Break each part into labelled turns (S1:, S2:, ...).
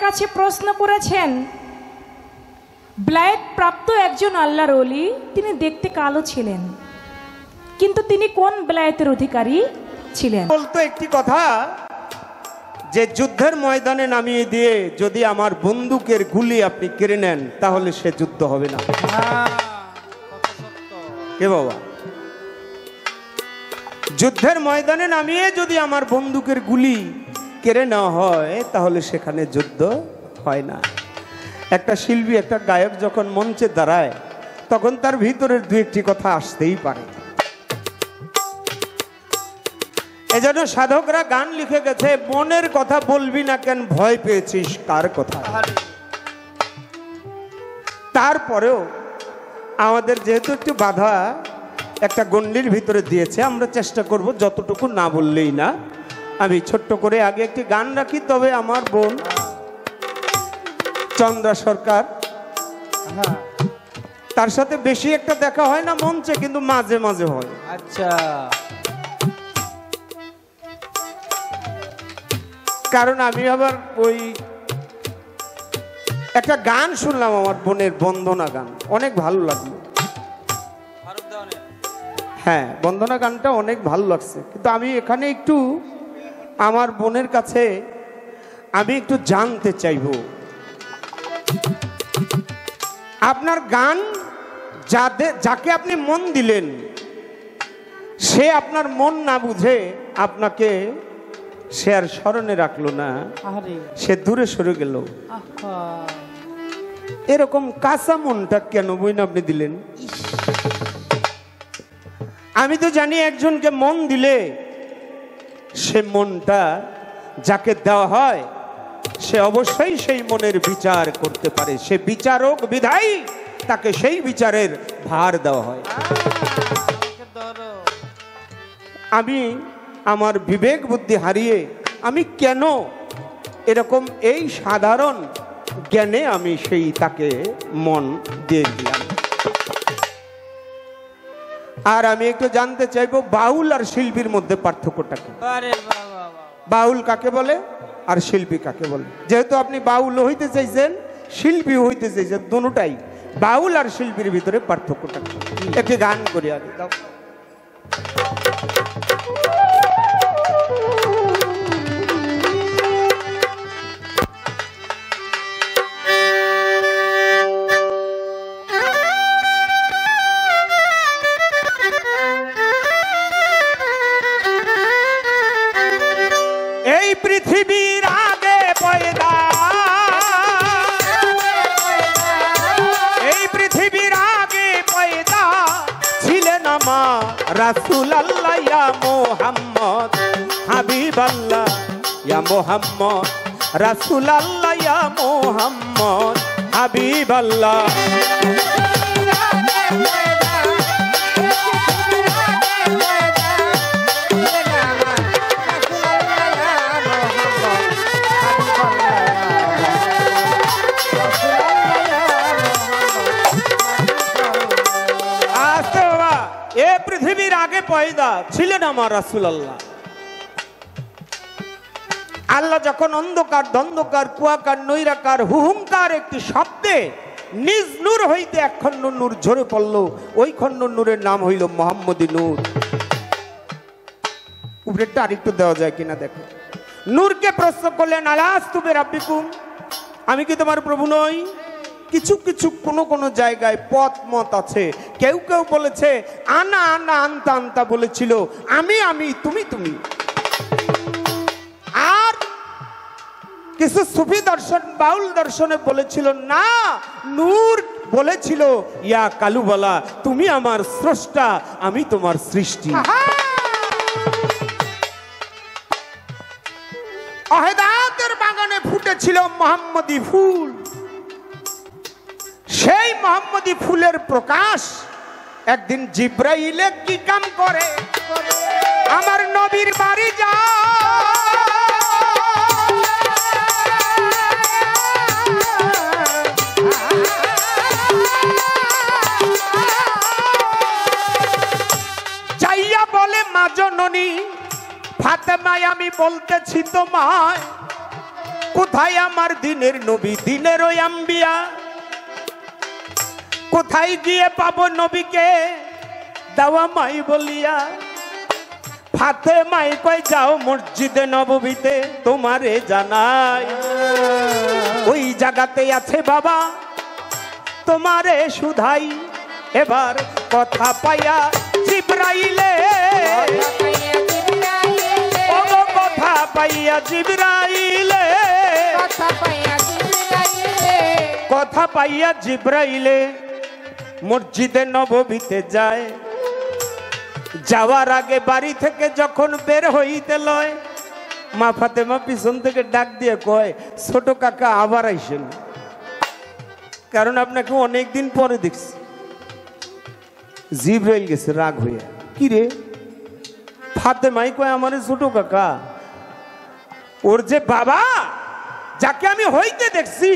S1: কাছে প্রশ্ন করেছেন, ব্লায়েত প্রাপ্ত একজন আল্লাহর ওলি, তিনি দেখতে কালো ছিলেন, কিন্তু তিনি কোন ব্লায়েতের অধিকারী ছিলেন?
S2: বলতো একটি কথা যে যুদ্ধের ময়দানে নামিয়ে দিয়ে যদি আমার বন্দুকের গুলি আপনি কেড়ে নেন তাহলে সে যুদ্ধ হবে না। কে বাবা? যুদ্ধের ময়দানে নামিয়ে যদি আমার বন্দুকের গুলি কেড়ে নেওয়া হয় তাহলে সেখানে যুদ্ধ হয় না। একটা শিল্পী, একটা গায়ক যখন মঞ্চে দাঁড়ায় তখন তার ভিতরের দু একটি কথা আসতেই পারে। এজন্য সাধকরা গান লিখে গেছে, মনের কথা বলবি না কেন, ভয় পেয়েছিস কার কথা। তারপরেও আমাদের যেহেতু একটু বাধা একটা গণ্ডির ভিতরে দিয়েছে, আমরা চেষ্টা করব যতটুকু না বললেই না। আমি ছোট্ট করে আগে একটি গান রাখি, তবে আমার বোন চন্দ্রা সরকার, তার সাথে বেশি একটা দেখা হয় না মঞ্চে, কিন্তু মাঝে মাঝে হয়।
S3: আচ্ছা,
S2: কারণ আমি আবার ওই একটা গান শুনলাম আমার বোনের, বন্দনা গান, অনেক ভালো লাগলো। হ্যাঁ, বন্দনা গানটা অনেক ভালো লাগছে, কিন্তু আমি এখানে একটু আমার বোনের কাছে আমি একটু জানতে চাইব, আপনার গান যাকে আপনি মন দিলেন সে আপনার মন না বুঝে আপনাকে সে আর স্মরণে রাখলো না, সে দূরে সরে গেল, এরকম কাঁচা মনটা কেন বইন আপনি দিলেন? আমি তো জানি একজনকে মন দিলে সে মনটা যাকে দেওয়া হয় সে অবশ্যই সেই মনের বিচার করতে পারে, সে বিচারক বিধায়ী, তাকে সেই বিচারের ভার দেওয়া হয়। আমি আমার বিবেক বুদ্ধি হারিয়ে আমি কেন এরকম এই সাধারণ জ্ঞানে আমি সেই তাকে মন দিয়ে দিলাম। আর আমি একটু জানতে চাইবো, বাউল আর শিল্পীর মধ্যে পার্থক্যটা কি? বাউল কাকে বলে আর শিল্পী কাকে বলে? যেহেতু আপনি বাউল হইতে চাইছেন, শিল্পী হইতে চাইছেন, দুটোটাই, বাউল আর শিল্পীর ভিতরে পার্থক্যটা কি? একটি গান করি আগে দাও। পৃথিবীর আগে পয়দা, এই পৃথিবীর আগে পয়দা ছিলেন আমার রাসূল আল্লাহ ইয়া মুহাম্মদ হাবিব আল্লাহ ইয়া মুহাম্মদ, রাসূল আল্লাহ ইয়া মুহাম্মদ হাবিব আল্লাহ। পৃথিবীর আগে পয়দা ছিলেন আমার রাসূল আল্লাহ। আল্লাহ যখন অন্ধকার, ধন্ধকার, কুয়াকার, নৈরাকার, হুহুঙ্কার একটি শব্দে নিজ নূর হইতে এক খণ্ড নূর ঝরে পড়ল, ওই খণ্ড নূরের নাম হইল মোহাম্মদী নূর। উপরেরটা আরেকটু দেওয়া যায় কিনা দেখো। নূরকে প্রশ্ন করলেন, আলাস্তু বিরাব্বিকুম, আমি কি তোমার প্রভু নই? কিছু কিছু কোনো জায়গায় পথ মত আছে, কেউ কেউ বলেছে আনা আনা, আনতা আনতা বলেছিল, আমি আমি, তুমি তুমি। আর কিছু সুফি দর্শন, বাউল দর্শনে বলেছিল না, নূর বলেছিল ইয়া কালুবালা, তুমি আমার স্রষ্টা, আমি তোমার সৃষ্টি। অহেদাতের বাগানে ফুটেছিল মোহাম্মদী ফুল, সেই মোহাম্মদী ফুলের প্রকাশ একদিন জিব্রাইলে কি কাম করে আমার নবীর বাড়ি যা, যাইয়া বলে মা জননী ফাতেমায়, আমি বলতেছি তোমায় কোথায় আমার দিনের নবী দিনের ওই আম্বিয়া, কোথায় গিয়ে পাবো নবীকে দাওয়া মাই বলিয়া। ফাতেমাই কয় যাও মসজিদে নববীতে তোমারে জানাই, ওই জায়গাতে আছে বাবা তোমারে শুধাই। এবার কথা পাইয়া জিবরাইলে, কথা পাইয়া জিবরাইলে, কথা পাইয়া জিবরাইলে মসজিদে নববীতে যায়। যাওয়ার আগে বাড়ি থেকে যখন বের হইতে লয়, মা ফাতেমা পিছন থেকে ডাক দিয়ে কয় ছোট কাকা আবার আইসেন, কারণ আপনাকে অনেকদিন পরে দেখছি। জিবরাইল গেছে রাগ হয়ে, কি রে? ফাতেমাই কয় আমারে ছোট কাকা, ওর যে বাবা যাকে আমি হইতে দেখছি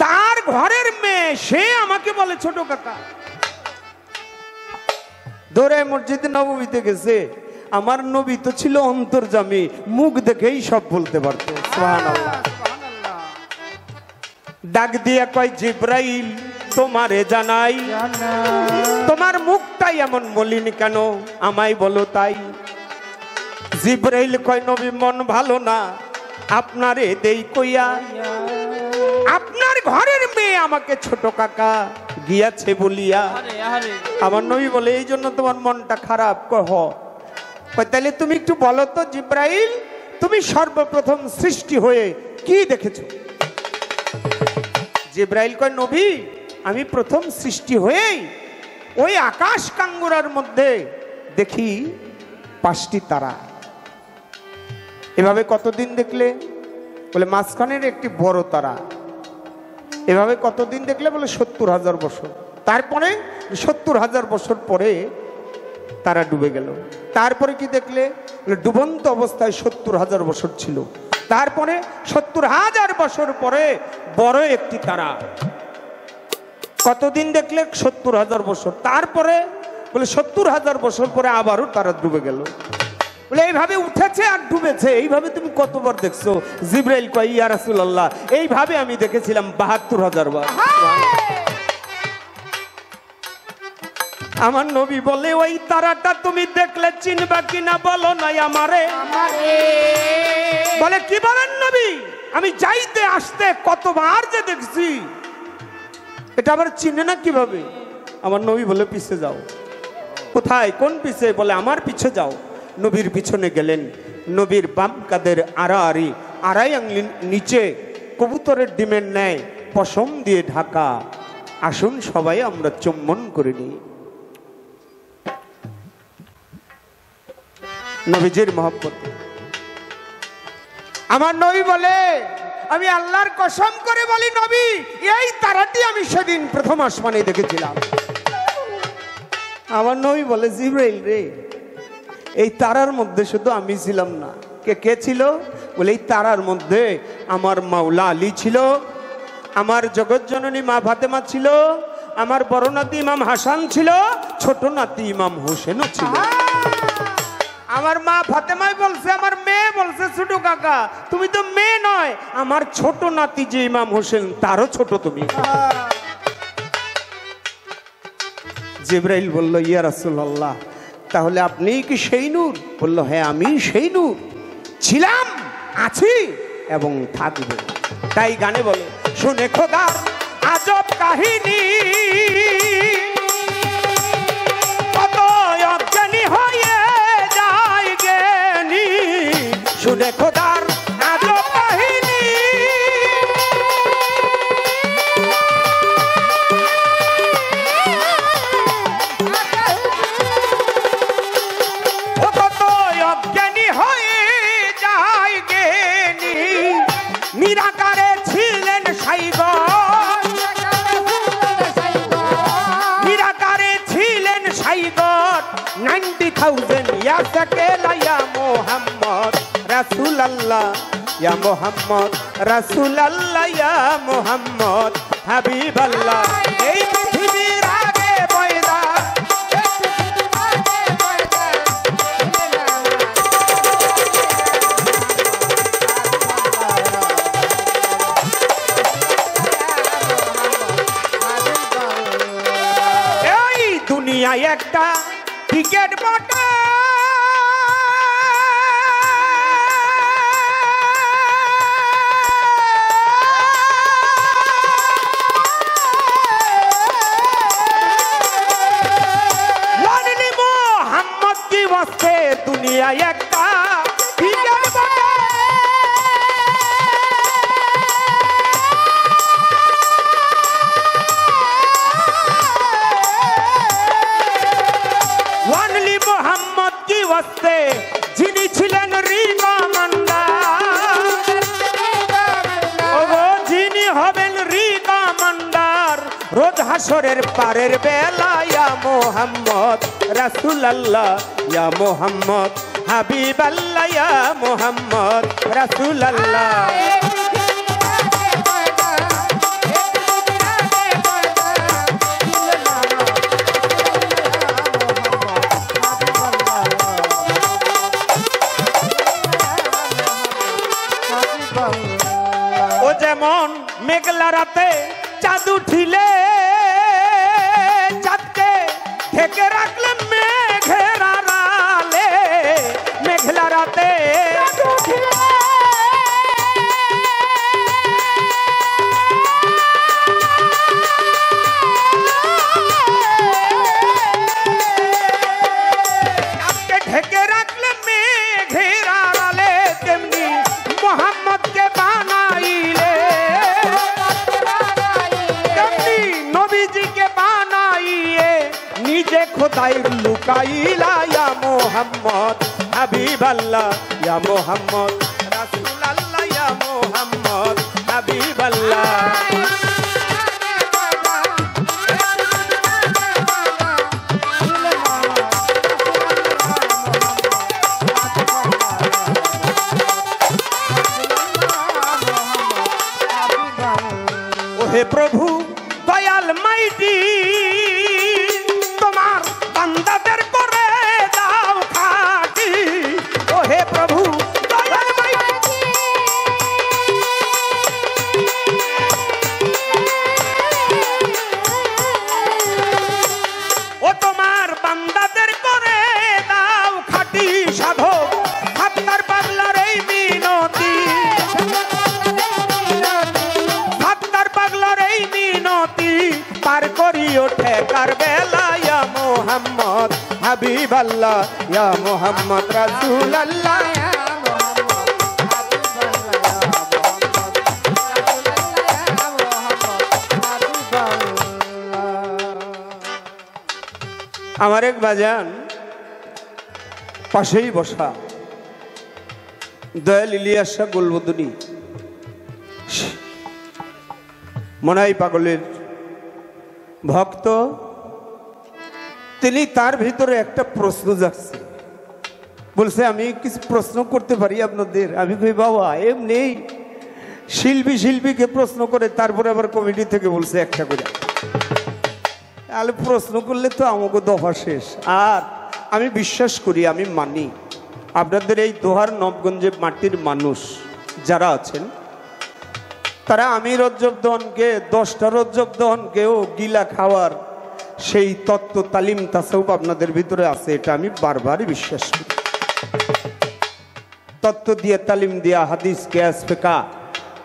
S2: তার ঘরের মেয়ে, সে আমাকে বলে ছোট কাকা। ধরে মসজিদে নববীতে গেছে। আমার নবী তো ছিল অন্তর্যামী, মুখ দেখেই সব বলতে পারতো। সুবহানাল্লাহ। ডাক দিয়া কয় জিবরাইল তোমারে জানাই, তোমার মুখটাই এমন মলিন কেন, আমায় বলো তাই। জিবরাইল কয় নবী মন ভালো না আপনারে দেই কইয়া, আপনার ঘরের মেয়ে আমাকে ছোট কাকা গিয়াছে বলিয়া। আমার নবী বলে এই জন্য তোমার মনটা খারাপ। কহ তাহলে তুমি একটু বলো তো জিবরাইল, তুমি সর্বপ্রথম সৃষ্টি হয়ে কি দেখেছো? জিবরাইল কয় নবী আমি প্রথম সৃষ্টি হয়েই ওই আকাশ কাঙ্গুরার মধ্যে দেখি 5টি তারা। এভাবে কতদিন দেখলে? বলে মাঝখানের একটি বড় তারা। এভাবে কতদিন দেখলে? বলে 70,000 বছর। তারপরে 70,000 বছর পরে তারা ডুবে গেল। তারপরে কি দেখলে? ডুবন্ত অবস্থায় 70,000 বছর ছিল। তারপরে 70,000 বছর পরে বড় একটি তারা। কতদিন দেখলে? 70,000 বছর। তারপরে বলে 70,000 বছর পরে আবারও তারা ডুবে গেল। বলে এইভাবে উঠেছে আর ডুবেছে, এইভাবে তুমি কতবার দেখছো? জিবরাইল কয় ইয়া রাসূলুল্লাহ এইভাবে আমি দেখেছিলাম 72,000 বার। আমার নবী বলে ওই তারাটা তুমি দেখলে চিনবা কিনা বলো নাই আমারে। বলে কি বলেন নবী, আমি যাইতে আসতে কতবার যে দেখছি, এটা আবার চিনে না কিভাবে? আমার নবী বলে পিছে যাও। কোথায়? কোন পিছে? বলে আমার পিছে যাও। নবীর পিছনে গেলেন। নবীর বাম কাদের আড়াই আঙ্গুল নিচে কবুতরের ডিমের ন্যায় পশম দিয়ে ঢাকা। আসুন সবাই আমরা চুম্বন করে নিই নবীজির মহব্বতে। আমার নবী বলে আমি আল্লাহর কসম করে বলি নবী এই তারাটি আমি সেদিন প্রথম আসমানে দেখেছিলাম। আমার নবী বলে জিবরাইল রে এই তারার মধ্যে শুধু আমি ছিলাম না, কে ছিল? বলে এই তারার মধ্যে আমার মাওলা আলী ছিল, আমার জগৎ জননী মা ফাতেমা ছিল, আমার বড় নাতি ইমাম হাসান ছিল, ছোট নাতি ইমাম হোসেনও ছিল। আমার মা ফাতেমাই বলছে, আমার মেয়ে বলছে ছোট কাকা তুমি তো মেয়ে নয়, আমার ছোট নাতি যে ইমাম হোসেন তারও ছোট তুমি। জিবরাইল বলল ইয়া রাসূলুল্লাহ তাহলে আপনি কি সেই নূর? বলল হ্যাঁ আমি সেই নূর, ছিলাম, আছি এবং থাকবো। তাই গানে বলে শুনে খোদার আজব কাহিনী, কত অজ্ঞানী হয়ে যায় জ্ঞানী। শুনে খোদার আজব কাহিনী, কত অজ্ঞানী হয়ে যায় জ্ঞানী। নিরাকারে ছিলেন সাইগর, নিরাকারে ছিলেন সাইগর। 90,000 ইয়া সাকেলা ইয়া মোহাম্মদ রাসূলুল্লাহ, ইয়া মোহাম্মদ রাসূলুল্লাহ, ইয়া মোহাম্মদ হাবিবাল্লাহ। এই পৃথিবীর আগে পয়দা, দুনিয়ায় একটা টিকেট বটে মোহাম্মদ কি বসে দুনিয়ায় একটা টিকেট বটে মোহাম্মদ কি বসে যিনি ছিলেন যিনি হবেন রিকমান্ডার রোজ হাসরের পারের বেলা ইয়া মোহাম্মদ রাসূলুল্লাহ ইয়া মোহাম্মদ হাবিবাল্লাহ ইয়া মোহাম্মদ রাসূলুল্লাহ ও যেমন মেঘলা রাতে চাঁদ উঠিলে চাঁদকে ঢেকে রাখলে মেঘের আড়ালে মেঘলা রাতে চাঁদকে ঢেকে রাখলে মেঘের আড়ালে তেমনি মোহাম্মদকে বানাইলে তেমনি নবীজিকে বানাইয়ে নিজে খোদাই লুকাইলা ইয়া মোহাম্মদ হাবিবাল্লাহ ইয়া মোহাম্মদ রাসূলুল্লাহ ইয়া মোহাম্মদ হাবিবাল্লাহ হে প্রভু দয়াল মাইটি তোমার বান্দাদের করে দাও খাটি ও হে প্রভু দয়াল মাইটি ও তোমার বান্দাদের করে দাও খাটি সাধক আপনার পাগলার এই মিনতি পার করি ওঠে কার বেলা ইয়া মোহাম্মদ হাবিবাল্লাহ ইয়া মোহাম্মদ রাসূলুল্লাহ আমার এক বাজান পাশেই বসা দয়াল ইলিয়াস শাহ গোলবদনী মনাই পাগলের ভক্ত তিনি তার ভিতরে একটা প্রশ্ন জাগছে বলছে আমি কিছু প্রশ্ন করতে পারি আপনাদের আমি কই বাবা এমনি শিল্পীকে প্রশ্ন করে তারপরে আবার কমিটি থেকে বলছে একটা করে তাহলে প্রশ্ন করলে তো আমাকে দফা শেষ আর আমি বিশ্বাস করি আমি মানি আপনাদের এই দোহার নবগঞ্জে মাটির মানুষ যারা আছেন তারা আমি রজ্জব দহনকে 10টা রজ্জব দহনকেও গিলা খাওয়ার সেই তত্ত্ব তালিম তাসাউফ আপনাদের ভিতরে আছে এটা আমি বারবার বিশ্বাস করি তত্ত্ব দিয়ে তালিম দিয়া হাদিস কিয়াস ফিকহ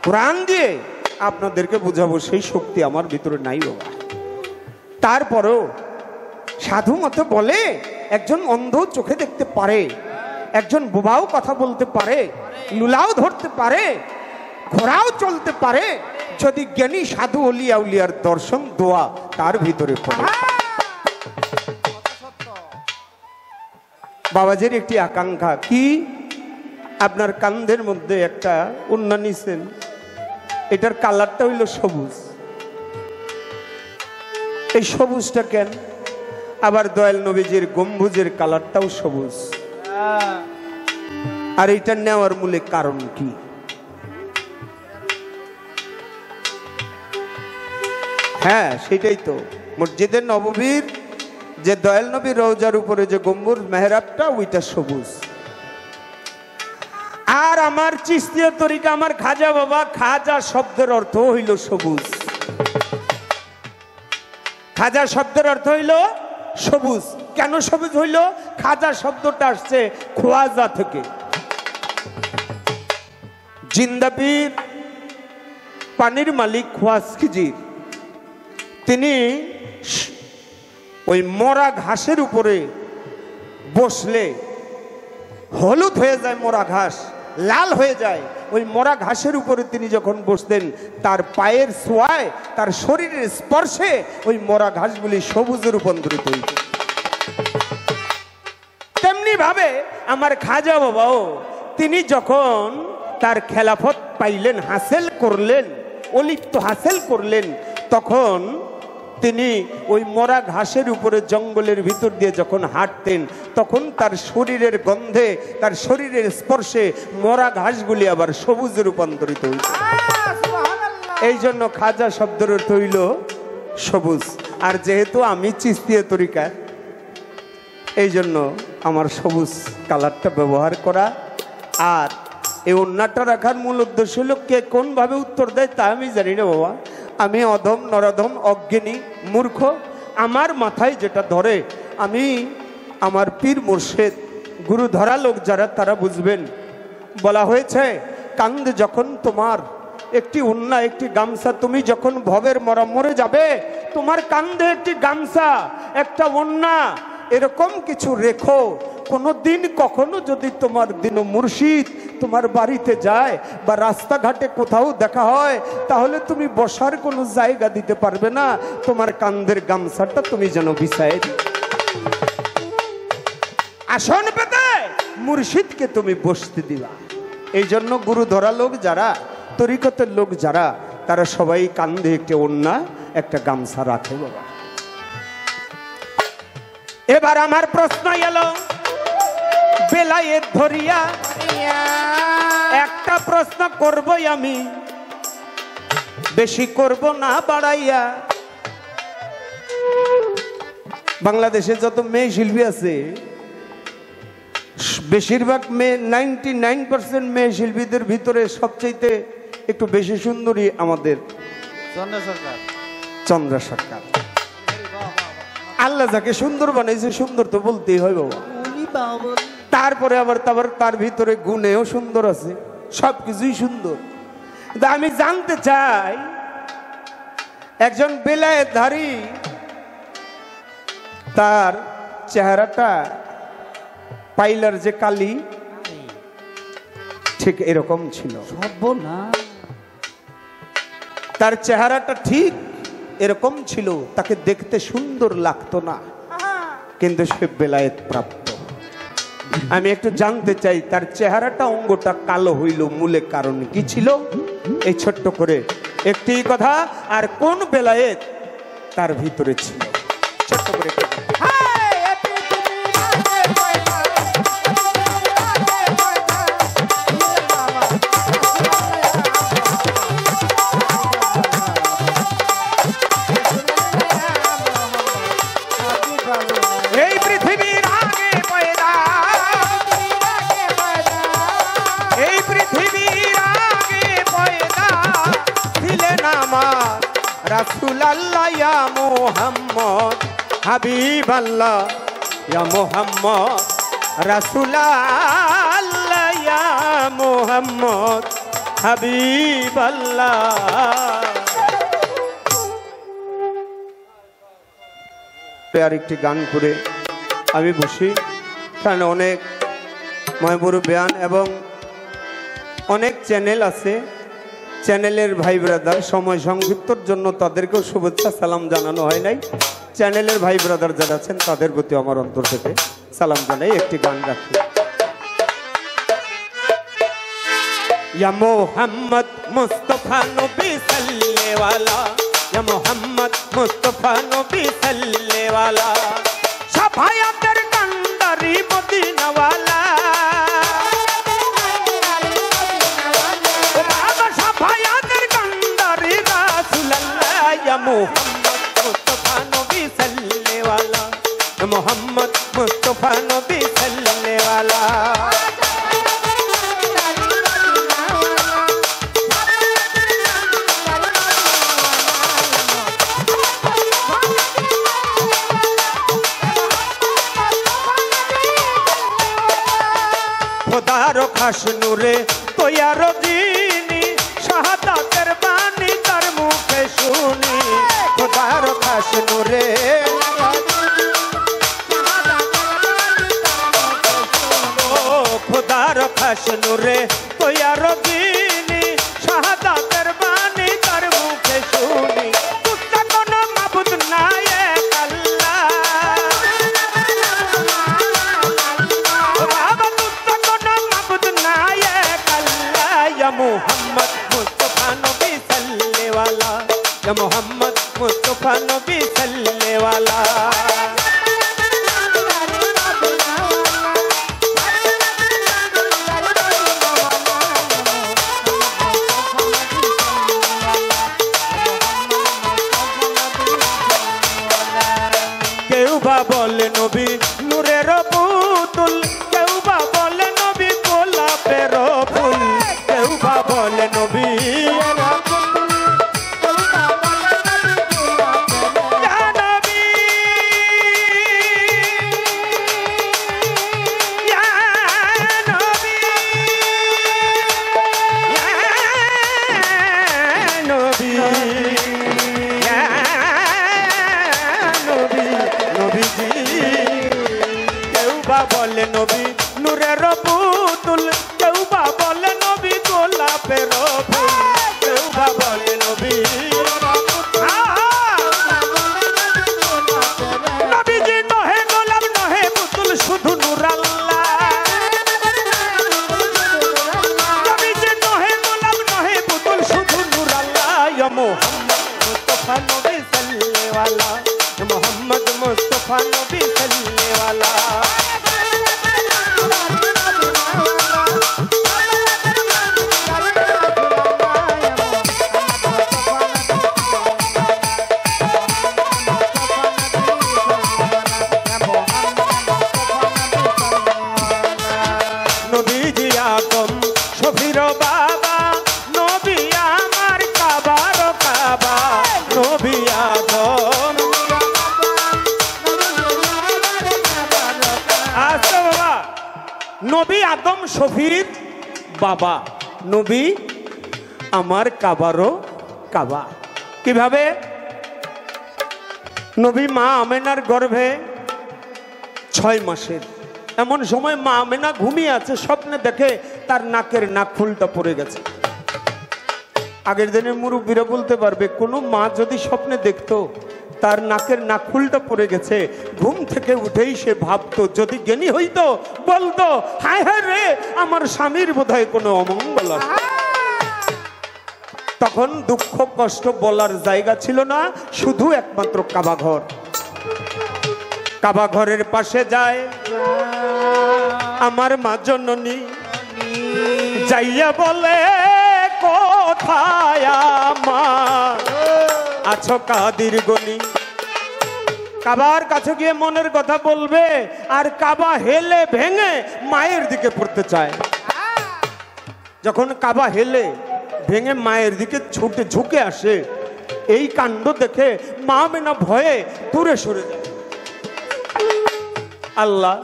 S2: কোরআন দিয়ে আপনাদেরকে বোঝাবো সেই শক্তি আমার ভিতরে নাই বাবা তারপরেও সাধু মতে বলে একজন অন্ধ চোখে দেখতে পারে একজন বোবাও কথা বলতে পারে লুলাও ধরতে পারে ঘোড়াও চলতে পারে যদি জ্ঞানী সাধু ওলিয়া উলিয়ার দর্শন দোয়া তার ভিতরে পড়ে বাবাজির একটি আকাঙ্ক্ষা কি আপনার কান্ধের মধ্যে একটা উন্না নিছেন এটার কালারটা হইল সবুজ এই সবুজটা কেন আবার দয়াল নবীজির গম্বুজের কালারটাও সবুজ আর এটা নেওয়ার মূলে কারণ কি হ্যাঁ সেটাই তো মসজিদে নববীর যে দয়াল নবীর রওজার উপরে যে গম্বুজ মেহরাবটা ওইটা সবুজ আর আমার চিশতিয়া তরিকা আমার খাজা বাবা খাজা শব্দের অর্থ হইল সবুজ খাজা শব্দের অর্থ হইল সবুজ। কেন সবুজ হইল? খাজা শব্দটা আসছে খোয়াজা থেকে। জিন্দাপীর পানির মালিক খোয়াজ খিজির, তিনি ওই মরা ঘাসের উপরে বসলে হলুদ হয়ে যায়, মরা ঘাস লাল হয়ে যায়। ওই মরা ঘাসের উপরে তিনি যখন বসতেন, তার পায়ের ছোঁয়ায়, তার শরীরের স্পর্শে ওই মরা ঘাসগুলি সবুজে রূপান্তরিত হইত। তেমনি ভাবে আমার খাজা বাবাও তিনি যখন তার খেলাফত পাইলেন, হাসিল করলেন, অলিপ্ত হাসিল করলেন, তখন তিনি ওই মরা ঘাসের উপরে জঙ্গলের ভিতর দিয়ে যখন হাঁটতেন, তখন তার শরীরের গন্ধে, তার শরীরের স্পর্শে মরা ঘাসগুলি আবার সবুজে রূপান্তরিত হইত। এই জন্য খাজা শব্দের অর্থ হইল সবুজ। আর যেহেতু আমি চিস্তিয়া তরিকা, এই জন্য আমার সবুজ কালারটা ব্যবহার করা। আর এই ওন্নাটা রাখার মূল উদ্দেশ্য হলো, কে কোনভাবে উত্তর দেয় তা আমি জানি না বাবা। আমি অধম, নরাধম, অজ্ঞানী, মূর্খ। আমার মাথায় যেটা ধরে, আমি আমার পীর মুর্শিদ গুরু ধরা লোক যারা, তারা বুঝবেন। বলা হয়েছে, কান্দে যখন তোমার একটি উন্না, একটি গামছা, তুমি যখন ভবের মরা মরে যাবে, তোমার কান্দে একটি গামছা, একটা উন্না, এরকম কিছু রেখো। কোনো দিন কখনো যদি তোমার দিন মুর্শিদ তোমার বাড়িতে যায় বা রাস্তাঘাটে কোথাও দেখা হয়, তাহলে তুমি বসার কোনো জায়গা দিতে পারবে না, তোমার কান্দের গামছাটা তুমি যেন বিছায় দিও। আসন পেতে মুর্শিদকে তুমি বসতে দিবা। এই জন্য গুরু ধরা লোক যারা, তরিকতের লোক যারা, তারা সবাই কান্দে একটি ওন্না, একটা গামছা রাখে বাবা। এবার আমার প্রশ্ন এলো, বেলায়েত ধরিয়া একটা প্রশ্ন করবই আমি, বেশি করব না বাড়াইয়া। বাংলাদেশে যত মেয়ে শিল্পী আছে, বেশিরভাগ মেয়ে, 99% মেয়ে শিল্পীদের ভিতরে সবচাইতে একটু বেশি সুন্দরী আমাদের চন্দ্রা সরকার। আল্লাহ যাকে সুন্দর বানাইছে, সুন্দর তো বলতেই হয় বাবা। তারপরে আবার তার ভিতরে গুণেও সুন্দর আছে, সবকিছুই সুন্দর। আমি জানতে চাই, একজন বেলায়েতধারী, তার চেহারাটা পাইলার যে কালি, ঠিক এরকম ছিল। তার চেহারাটা ঠিক এরকম ছিল, তাকে দেখতে সুন্দর লাগতো না, কিন্তু সে বেলায়েত প্রাপ্ত। আমি একটু জানতে চাই, তার চেহারাটা, অঙ্গটা কালো হইল, মূলে কারণ কি ছিল? এই ছোট্ট করে একটি কথা, আর কোন বেলায়েত তার ভিতরে ছিল, ছোট্ট করে। রাসূলুল্লাহ ইয়া মুহাম্মদ, হাবিবাল্লাহ ইয়া মুহাম্মদ, রাসূলুল্লাহ ইয়া মুহাম্মদ, হাবিবাল্লাহ। আর একটি গান করে আমি বসি, কারণ অনেক ময়বুর বেয়ান এবং অনেক চ্যানেল আছে, চ্যানেলের ভাই ব্রাদার সময় সংক্ষিপ্তর জন্য তাদেরকেও শুভেচ্ছা সালাম জানানো হয় নাই। চ্যানেলের ভাই ব্রাদার যারা আছেন তাদের প্রতি আমার অন্তর থেকে সালাম জানাই। একটি গান রাখি। ইয়া মুহাম্মদ মুস্তাফা নবী সাল্লেওয়ালা, ইয়া মুহাম্মদ মুস্তাফা নবী সাল্লেওয়ালা, সাফায়াতের কান্দারি মদিনাওয়ালা, মোহাম্মদ মুস্তাফা নবী সাল্লেওয়ালা, মোহাম্মদ মুস্তাফা নবী সাল্লেওয়ালা। খাস নূরে তৈয়ার যিনি শাহাদাতের বাণী তার মুখে শুনি খোদার খাস নূরে খোদার খাস নূরে তৈয়ার যিনি শাহাদাতের বাণী তার মুখে শুনি তুচ্ছা কোনো মাবুদ নাই এক আল্লাহ বাবা তুচ্ছা কোনো মাবুদ নাই এক আল্লাহ ইয়া মুহাম্মদ মুস্তাফা নবী সাল্লেওয়ালা ইয়া মুহাম্মদ মুস্তাফা নবী সাল্লেওয়ালা কেউ বা বলে নবী নূরের পুতুল কেউ বা বলে নবী গোলাপের ফুল কেউ বা বলে নবী বলে নবী নূরের পুতুল কেউ বা বলে নবী গোলাপের ফুল কেউ বা বলে নবী নবীজি নহে গোলাপ নহে পুতুল শুধু নূর আল্লাহ নবীজি নহে গোলাপ নহে পুতুল শুধু নূর আল্লাহ ইয়া মুহাম্মদ মুস্তাফা নবী সাল্লেওয়ালা মুহাম্মদ মুস্তাফা নবী সাল্লেওয়ালা নবীজি আদম শফির বাবা নবী আমার কাবার কাবা নবী আদম আচ্ছা বাবা নবী আদম শফির বাবা নবী আমার কাবারও কাবা কিভাবে নবী মা আমেনার গর্ভে 6 মাসের এমন সময় মা আমেনা ঘুমিয়ে আছে স্বপ্নে দেখে তার নাকের নাকফুলটা পড়ে গেছে আগের দিনের মুরব্বীরা বলতে পারবে কোনো মা যদি স্বপ্নে দেখতো তার নাকের নাকফুলটা পড়ে গেছে ঘুম থেকে উঠেই সে ভাবতো যদি জ্ঞানী হইতো বলতো হায় হায় রে আমার স্বামীর বোধহয় কোনো অমঙ্গল আছে তখন দুঃখ কষ্ট বলার জায়গা ছিল না শুধু একমাত্র কাবা ঘর কাবা ঘরের পাশে যায় আমার মা জননী যাইয়া বলে কোথায় আমার আছো কাদির গনি কাবার কাছে গিয়ে মনের কথা বলবে আর কাবা হেলে ভেঙে মায়ের দিকে পড়তে চায় যখন কাবা হেলে ভেঙে মায়ের দিকে ছুটে ঝুঁকে আসে এই কাণ্ড দেখে মা আমেনা ভয়ে দূরে সরে যায় আল্লাহ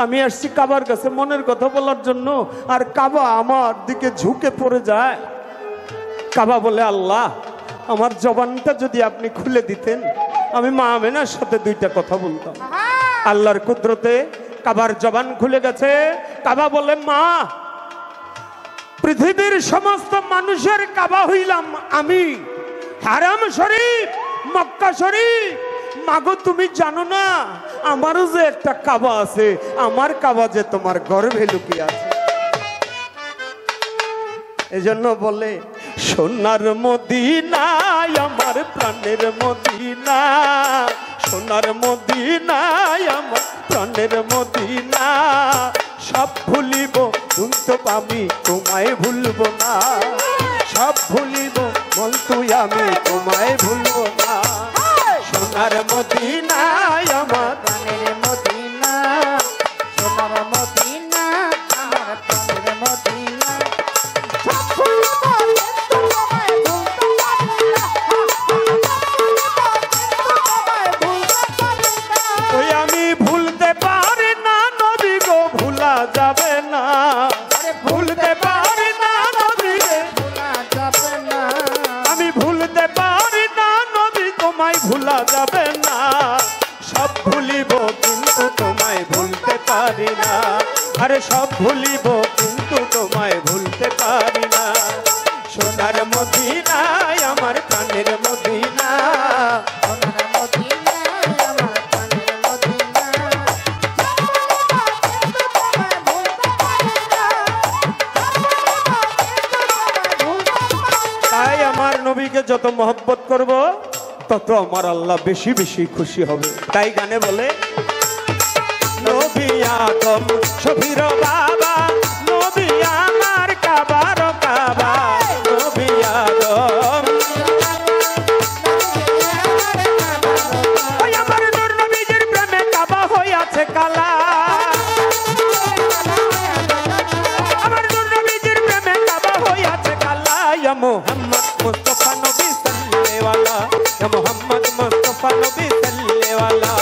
S2: আমি আসছি কাবার কাছে মনের কথা বলার জন্য আর কাবা আমার দিকে ঝুঁকে পড়ে যায় কাবা বলে আল্লাহ আমার জবানটা যদি আপনি খুলে দিতেন আমি মা আমেনার সাথে 2টা কথা বলতাম আল্লাহর কুদরতে কাবার জবান খুলে গেছে কাবা বলে মা পৃথিবীর সমস্ত মানুষের কাবা হইলাম আমি হারাম শরীফ মক্কা শরীফ মাগো তুমি জানো না আমারও যে একটা কাবা আছে আমার কাবা যে তোমার গর্ভে লুকিয়ে আছে এজন্য বলে সোনার মদিনায় আমার প্রাণের মদিনা সোনার মদিনায় আমার প্রাণের মদিনা সব ভুলিব কিন্তু আমি তোমায় ভুলবো না সব ভুলিব বলতো আমি তোমায় ভুলবো না সোনার মদিনায় আমার প্রাণের মদিনা সোনার মদিনা আমার প্রাণের মদিনা ওই আমি ভুলতে পারি না নবী গো ভুলা যাবে না ভুল ভুলা যাবে না, সব ভুলিব কিন্তু তোমায় ভুলতে পারি না। আরে সব ভুলিব কিন্তু তোমায় ভুলতে পারি না। সোনার মদিনায় আমার প্রাণের মদিনা, তাই আমার নবীকে যত মহব্বত করব তত আমার আল্লাহ বেশি বেশি খুশি হবে। তাই গানে বলে নবী আদম শফির বাবা, নবী আমার কাবার কাবা, নবী আদম ওই আমার নূর নবীজির প্রেমে কাবা হইয়াছে কালা, আমার নূর নবীজির প্রেমে কাবা হইয়াছে কালা। ইয়া মুহাম্মদ মুস্তাফা নবী সাল্লেওয়ালা, ইয়া মুহাম্মদ মুস্তাফা নবী সাল্লেওয়ালা।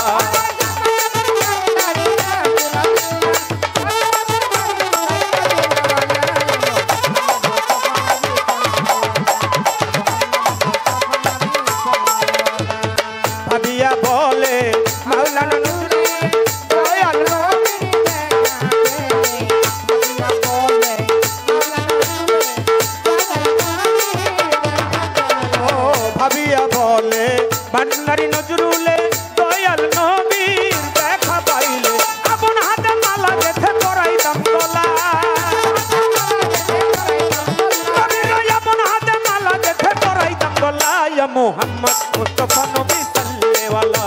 S2: ভাবিয়া বলে মাওলানা নজরুল দয়াল নবী, ভাবিয়া বলে বান্নারি নজরুলে দয়াল নবীর দেখা পাইলে আপন হাতে মালা গেথে পরাইতাম গলা, আপন হাতে মালা গেথে পরাইতাম গলা। ইয়া মুহাম্মদ মুস্তাফা নবী সাল্লেওয়ালা,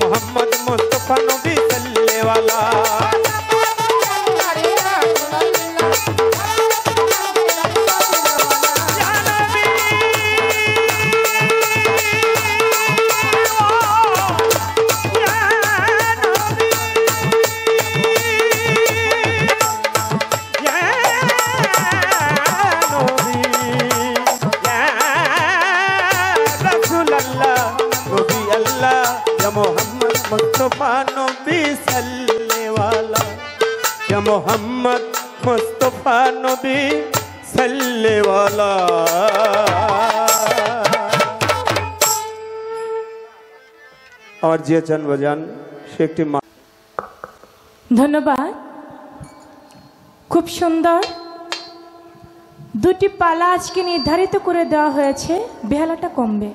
S2: মুহাম্মদ মুস্তাফা নবী সাল্লেওয়ালা। मुस्तफा नबी सल्लेवाला, या मोहम्मद मुस्तफा नबी सल्लेवाला। और जे चंद बजान সে একটি
S1: ধন্যবাদ। খুব সুন্দর দুটি পালা আজকে নির্ধারিত করে দেওয়া হয়েছে, বেহালাটা কমবে।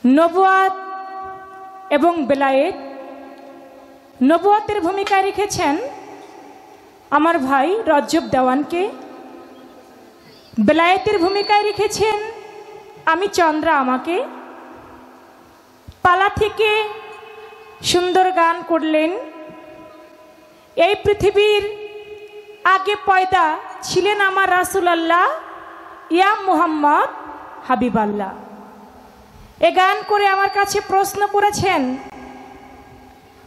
S1: নবুয়াত এবং বেলায়েত, নবুয়াতের ভূমিকা রেখেছেন আমার ভাই রজব দেওয়ানকে, বেলায়েতের ভূমিকায় রেখেছেন আমি চন্দ্রা আমাকে। পালা থেকে সুন্দর গান করলেন। এই পৃথিবীর আগে পয়দা ছিলেন আমার রাসূলুল্লাহ, ইয়া মুহাম্মদ হাবিবাল্লাহ। এ গান করে আমার কাছে প্রশ্ন করেছেন,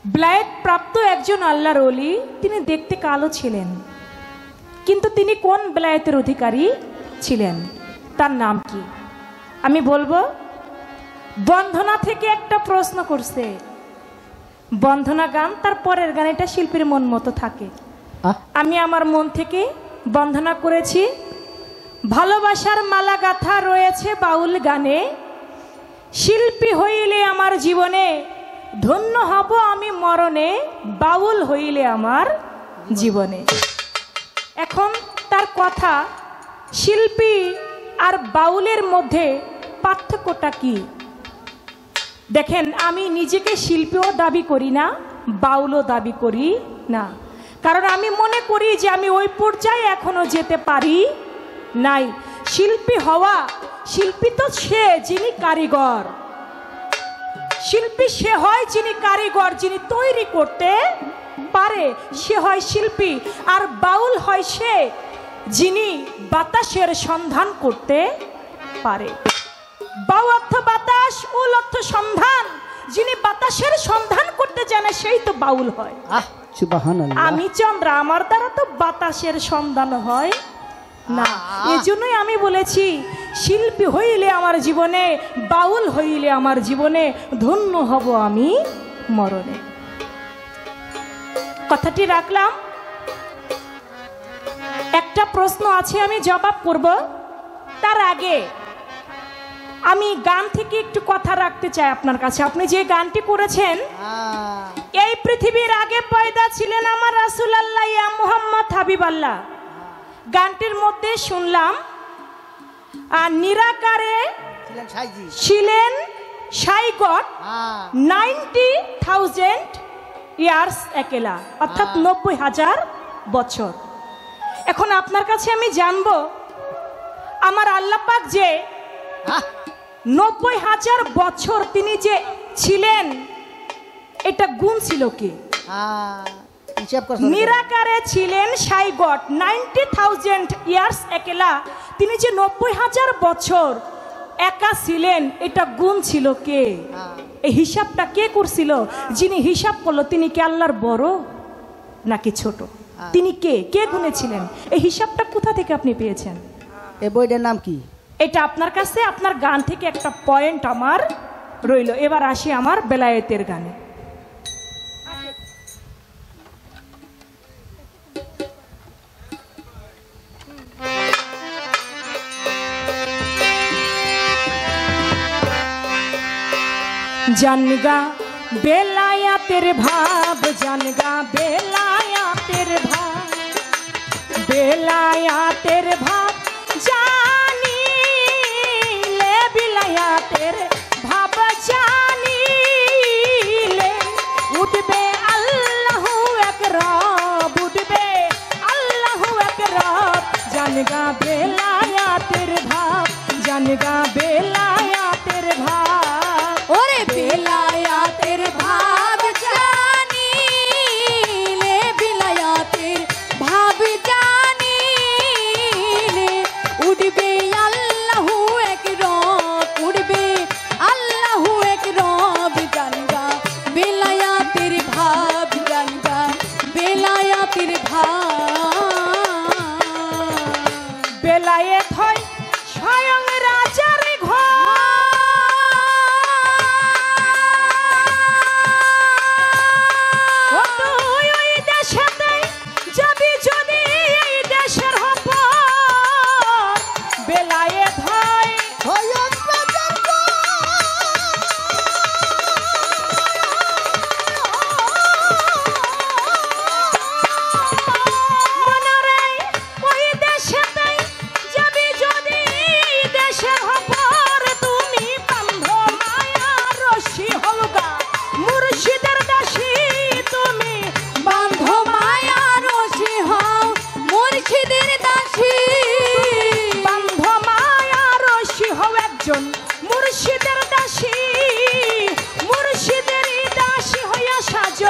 S1: বেলায়েত প্রাপ্ত একজন আল্লাহর ওলি, তিনি দেখতে কালো ছিলেন, কিন্তু তিনি কোন বেলায়েতের অধিকারী ছিলেন, তার নাম কি? আমি বলবো, বন্ধনা থেকে একটা প্রশ্ন করছে। বন্ধনা গান, তার পরের গান এটা শিল্পীর মন মতো থাকে। আমি আমার মন থেকে বন্ধনা করেছি। ভালোবাসার মালা গাথা রয়েছে বাউল গানে, শিল্পী হইলে আমার জীবনে, ধন্য হব আমি মরণে, বাউল হইলে আমার জীবনে। এখন তার কথা, শিল্পী আর বাউলের মধ্যে পার্থক্যটা কি? দেখেন, আমি নিজেকে শিল্পীও দাবি করি না, বাউলও দাবি করি না, কারণ আমি মনে করি যে আমি ওই পর্যায়ে এখনো যেতে পারি নাই। শিল্পী হওয়া, শিল্পী তো সে যিনি কারিগর, শিল্পী সে হয় যিনি কারিগর, যিনি তৈরি করতে পারে, সে হয় শিল্পী। আর বাউল হয় সে যিনি বাতাসের সন্ধান করতে পারে। বাউ অর্থ বাতাস, উল অর্থ সন্ধান। যিনি বাতাসের সন্ধান করতে জানে সেই তো বাউল হয়। আমি চন্দ্রা, আমার দ্বারা তো বাতাসের সন্ধান হয় না। এজন্যই আমি বলেছি, শিল্পী হইলে আমার জীবনে, বাউল হইলে আমার জীবনে, ধন্য হব আমি মরণে। কথাটি রাখলাম। একটা প্রশ্ন আছে, আমি জবাব করব। তার আগে আমি গান থেকে একটু কথা রাখতে চাই আপনার কাছে। আপনি যে গানটি করেছেন, এই পৃথিবীর আগে পয়দা ছিলেন আমার রাসূলুল্লাহ ইয়া মুহাম্মদ হাবিবাল্লাহ। গানটির মধ্যে শুনলাম আর নিরাকারে ছিলেন সাই গড 90,000 ইয়ার্স একেলা, অর্থাৎ 90,000 বছর। এখন আপনার কাছে আমি জানবো, আমার আল্লাহ পাক যে 90,000 বছর তিনি যে ছিলেন, এটা গুণ ছিল কি? নিরাকারে ছিলেন সাই গড 90,000 ইয়ার্স একেলা, তিনি যে 90,000 বছর একা ছিলেন, এটা গুণ ছিল কে? এই হিসাবটা কে করছিল? যিনি হিসাব করলো তিনি কি আল্লাহর বড় নাকি ছোট? তিনি কে কে গুণেছিলেন? এই হিসাবটা কোথা থেকে আপনি পেয়েছেন?
S3: এই বইটার নাম কি?
S1: এটা আপনার কাছে, আপনার গান থেকে একটা পয়েন্ট আমার রইল। এবার আসি আমার বেলায়েতের গানে। जानगा बेलायतेर भाव, जानगा बेलायतेर भाव, बेलायतेर भाव जानी ले, बेलायतेर भाव जानी ले। उठबे अल्लाहु एक रब, उठबे अल्लाहु एक रब, जानगा बेलायतेर भाव, जानगा बेलायतेर भाव। ओरे बेलायतेर भाव जानी ले, बेलायतेर भाव जानी ले। उड़बे अल्लाहु एक रब, उड़बे अल्लाहु एक रब, जानगा बेलायतेर भाव, जानगा बेलायतेर भाव। बेलायत হয় স্বয়ং রাজার ঘর, মুর্শিদের দাসী, মুর্শিদের দাসী হইয়া সাজ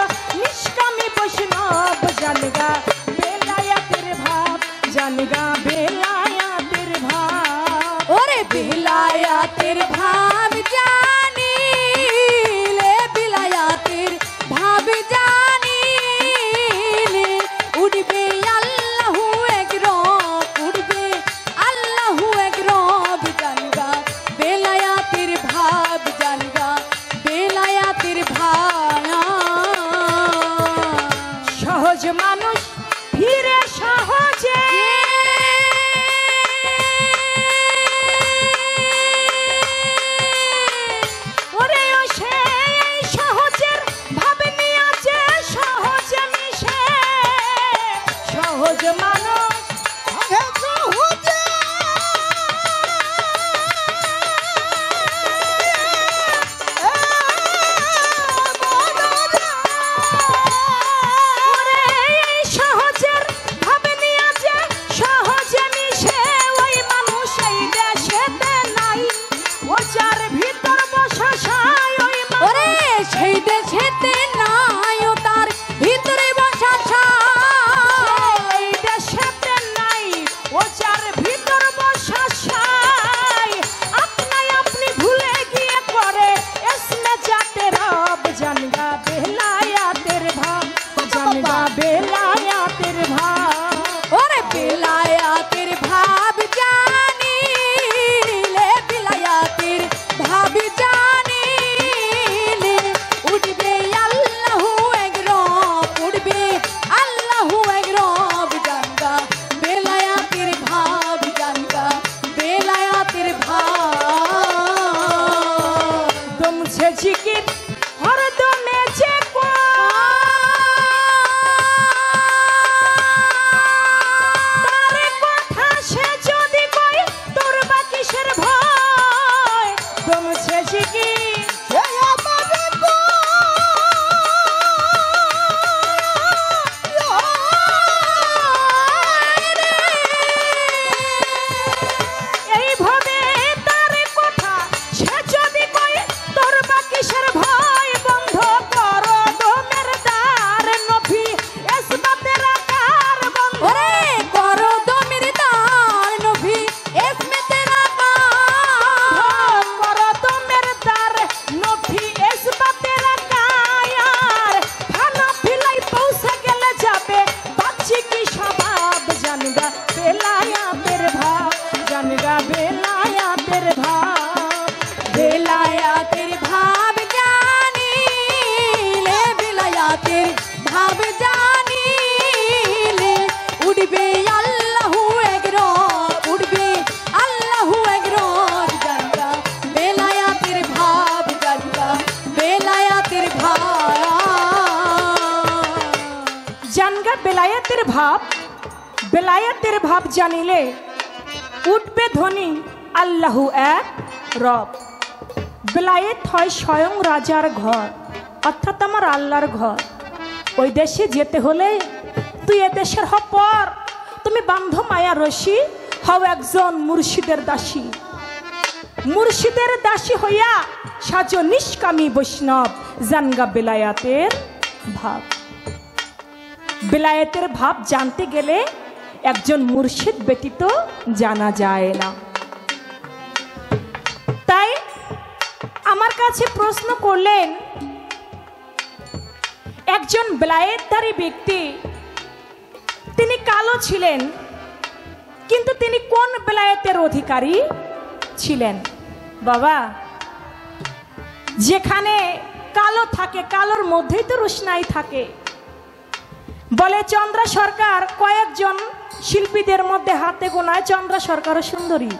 S1: নিষ্কামী বৈষ্ণব, জানগা বেলায়তের ভাব, জানগা বেলায়তের ভাব। ওরে বেলায়তের ভাব জানি ले, बेलायतेर भाव जानी ले। उड़बे अल्लाहु एक रब, उड़बे अल्लाहु एक रब, जानगा बेलायतेर भाव, जानगा बेलायतेर भाव। সহজ মানুষ ফিরে সহজে, ওরে ও সেই সহজের ভাব নিয়ে আছে সহজে মিশে। সহজ মানুষ সহজে সহজের ভাবে নিয়ে আছে সহজে মিশে। ওই মানুষ এই দেশেতে নাই, ও যার ভিতর বসা সাই, ওই ওরে সেই দেশেতে নাই, ও তার ভিতরে বসা সাই। এই দেশেতে নাই, ও যার ভিতর বসা সাই। আপনাই আপনি ভুলে গিয়ে করে এসমে যাতে রব, জানগা বেলায়তের ভাব, জানগা বেলায়তের ভাব। ওরে বেলায়তের ভাব জানি ले, बेलायतेर भाव জিকির হরদমে যে তার কথা সে যদি কয় তোর বা কিসের ভয় দমছে জিকির এইভাবে তার কথা সে যদি কয় তোর বা কিসের ভয় বন্ধ করো দমের দ্বার নফি ইসবাতের আকার বন্ধ
S4: করো দমের দ্বার নফি ইসবাতের আকার
S1: করো দমের দ্বার নফি ইসবাতের আকার খানা ফিলাই পৌঁছে গেলে যাবে বাচ্চি কি স্বভাব জানগা বেলায়াতের ভাব জানগা বেলায়াতের ভাব
S4: বেলায়াতের ভাব জানিলে বেলায়াতের ভাব জানিলে উঠবে আল্লাহু একরব উঠবে আল্লাহু একরব জানগা বেলায়াতের ভাব জানগা বেলায়াতের ভাব
S1: জানগা বেলায়েতের ভাব বেলায়েতের ভাব জানিলে উঠবে ধ্বনি আল্লাহু এক রব। বেলায়েত হয় স্বয়ং রাজার ঘর, অর্থাৎ আমার আল্লাহর ঘর। ওই দেশে যেতে হলে তুই এ দেশের হ পর, তুমি বান্ধ মায়া রশি, হও একজন মুর্শিদের দাসী। মুর্শিদের দাসী হইয়া সাজো নিষ্কামী বৈষ্ণব, জানগা বেলায়েতের ভাব। বেলায়েতের ভাব জানতে গেলে একজন মুর্শিদ ব্যতীত জানা যায় না। তাই আমার কাছে প্রশ্ন করলেন একজন বেলায়েতধারী ব্যক্তি, তিনি কালো ছিলেন, কিন্তু তিনি কোন বেলায়েতের অধিকারী ছিলেন? বাবা, যেখানে কালো থাকে কালোর মধ্যেই তো রোশনাই থাকে। বলে চন্দ্রা সরকার কয়েকজন শিল্পীদের মধ্যে হাতে গোনায় চন্দ্রা সরকারও সুন্দরী।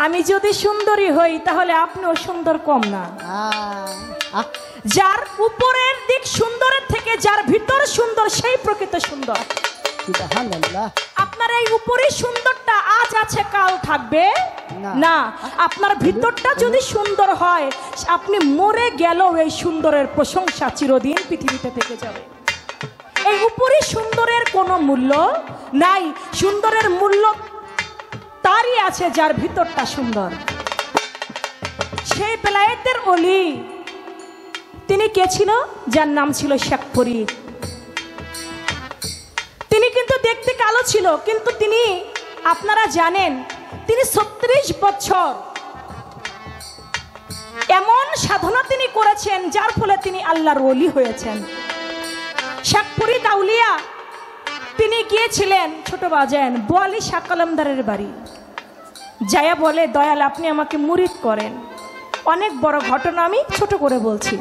S1: আমি যদি সুন্দরী হই তাহলে আপনিও সুন্দর কম না। যার উপরের দিক সুন্দরের থেকে যার ভিতর সুন্দর সেই প্রকৃত সুন্দর। আপনার এই উপরের সুন্দরটা আজ আছে কাল থাকবে না। আপনার ভিতরটা যদি সুন্দর হয়, আপনি মরে গেলেও এই সুন্দরের প্রশংসা চিরদিন পৃথিবীতে থেকে যাবে। এই উপরের সুন্দরের কোনো মূল্য নাই, সুন্দরের মূল্য তারই আছে যার ভিতরটা সুন্দর। সেই বেলায়েতের অলি তিনি কে ছিল? যার নাম ছিল শেখ ফরিদ। তিনি কিন্তু দেখতে কালো ছিল, কিন্তু তিনি, আপনারা জানেন, তিনি 36 বছর এমন সাধনা তিনি করেছেন যার ফলে তিনি আল্লাহর ওলি হয়েছেন। শেখ ফরিদ আউলিয়া তিনি গিয়েছিলেন ছোট বাজান বোয়ালি শাহ কলমদারের বাড়ি। যায়া বলে, দয়াল আপনি আমাকে মুরিদ করেন। অনেক বড় ঘটনা, আমি ছোট করে বলছি।